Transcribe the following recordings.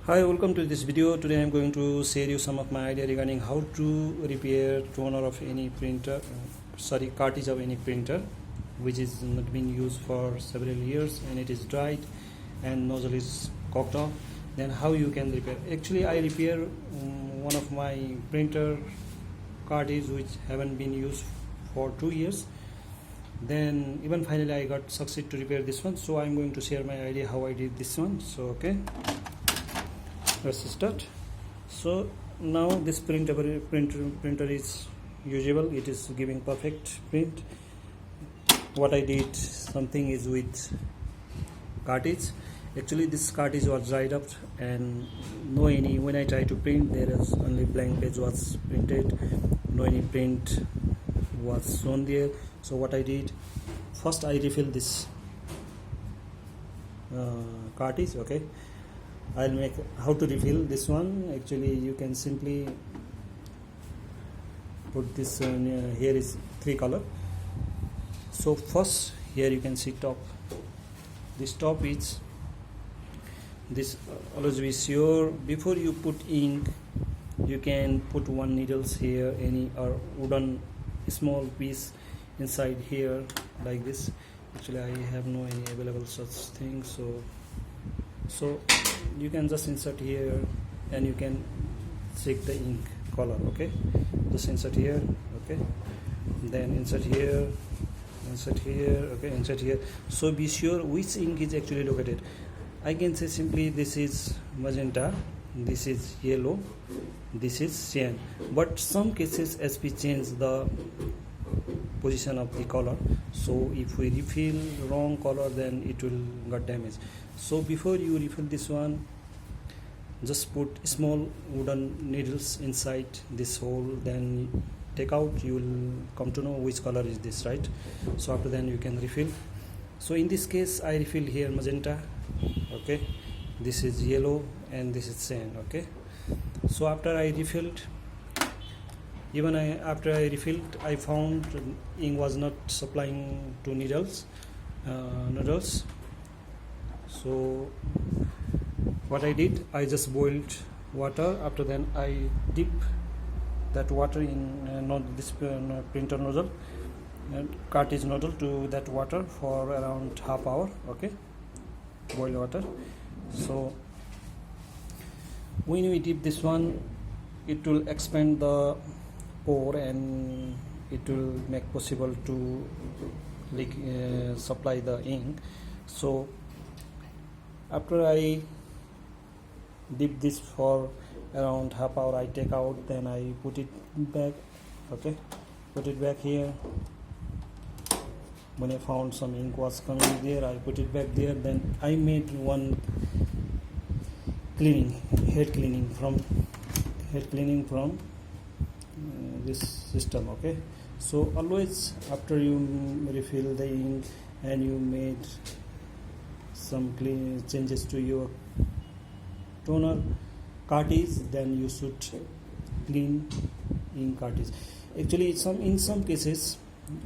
Hi, welcome to this video. Today I'm going to share you some of my idea regarding how to repair toner of any printer, cartridge of any printer which is not been used for several years and it is dried and nozzle is cocked off. Then how you can repair? Actually, I repair one of my printer cartridge which haven't been used for 2 years. Then even finally I got succeed to repair this one. So I'm going to share my idea how I did this one. So okay. Let's start. So now this printer is usable. It is giving perfect print. What I did, something is with cartridge. Actually this cartridge was dried up and no any, when I try to print there is only blank page was printed, no any print was shown there. So what I did, first I refill this cartridge. Okay, I'll make how to refill this one. Actually you can simply put this here is 3 color. So first here you can see top, this top is this. Always be sure before you put ink you can put one needles here, any or wooden small piece inside here like this. Actually I have no any available such thing, so you can just insert here and you can check the ink color. Okay, just insert here. Okay, then insert here, insert here. Okay, insert here. So be sure which ink is actually located. I can say simply this is magenta, this is yellow, this is cyan, but some cases SP change the position of the color. So if we refill wrong color then it will get damaged. So before you refill this one, just put small wooden needles inside this hole, then take out. You will come to know which color is this, right? So after then you can refill. So in this case I refill here magenta. Okay, this is yellow and this is cyan. Okay, so after I refilled, after I refilled, I found ink was not supplying to needles. So what I did, I just boiled water. After then I dip that water in this printer nozzle and cartridge nozzle to that water for around half hour. Okay, boiled water. So when we dip this one, it will expand the pore and it will make possible to supply the ink. So after I dip this for around half hour, I take out, then I put it back. Okay, put it back here. When I found some ink was coming there, I put it back there. Then I made one head cleaning from this system. Okay, so always after you refill the ink and you made some changes to your toner cartridge, then you should clean ink cartridge. Actually in some cases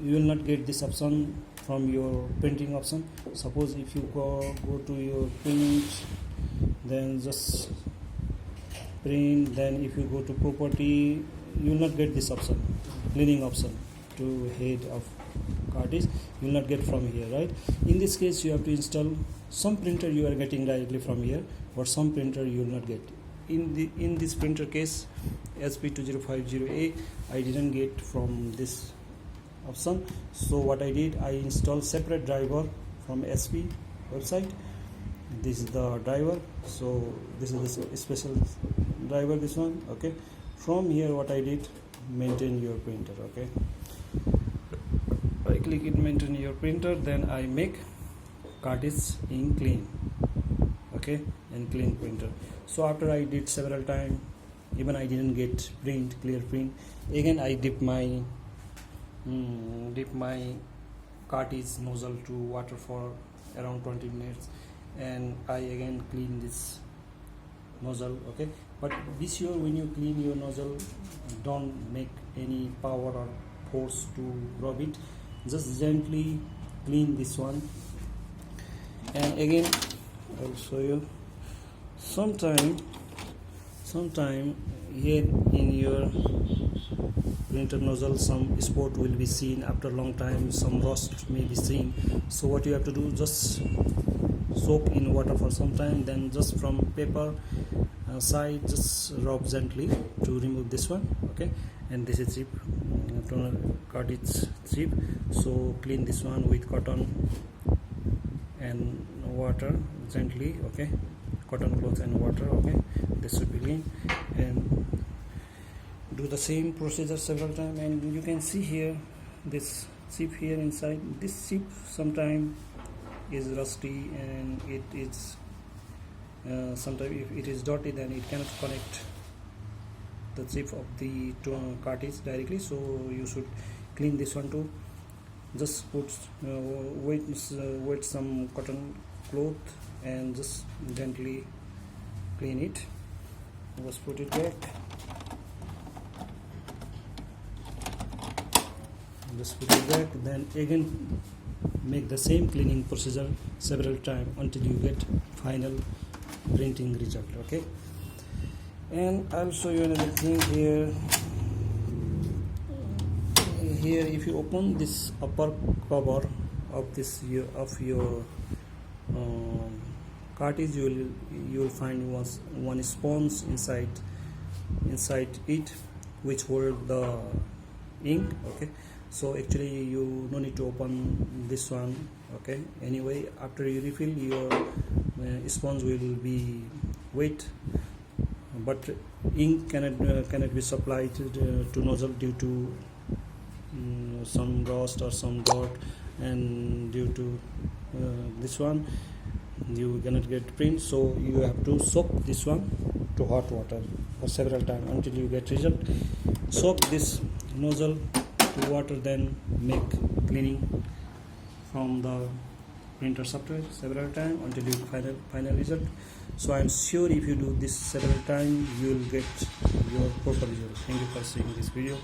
you will not get this option from your printing option. Suppose if you go to your print, then just print, then if you go to property, you will not get this option, cleaning option to head of cartridge. You will not get from here, right? In this case you have to install. Some printer you are getting directly from here, but some printer you will not get. In this printer case SP2050A, I didn't get from this option. So what I did, I installed separate driver from SP website. This is the driver. So this is the special driver, this one. Okay, from here what I did, maintain your printer. Okay, I click it, maintain your printer, then I make cartridge ink clean. Okay, and clean printer. So after I did several times, even I didn't get clear print, again I dip my cartridge nozzle to water for around 20 minutes and I again clean this nozzle. Okay, but be sure when you clean your nozzle, don't make any power or force to rub it. Just gently clean this one, and again I'll show you. sometime here in your printer nozzle some spot will be seen. After a long time some rust may be seen, so what you have to do, just soak in water for some time, then just from paper side just rub gently to remove this one. Okay, and this is chip, cartridge chip. So clean this one with cotton and water gently. Okay, cotton cloth and water. Okay, this should be clean, and do the same procedure several times. And you can see here this chip here inside. This chip sometime is rusty, and it is sometimes if it is dirty, then it cannot connect the chip of the cartridge directly. So you should clean this one too. Just put wet some cotton cloth and just gently clean it. Just put it back. Just put it back. Then again make the same cleaning procedure several times until you get final printing result. Okay, and I'll show you another thing here. Here if you open this upper cover of this of your cartridge, you will find one sponge inside it, which hold the ink. Okay, so actually you no need to open this one. Okay, anyway after you refill, your sponge will be wet, but ink cannot be supplied to nozzle due to some rust or some dirt, and due to this one you cannot get print. So you have to soak this one to hot water for several times until you get result. Soak this nozzle to water, then make cleaning from the printer software several times until you final result. So I am sure if you do this several times, you will get your proper result. Thank you for seeing this video.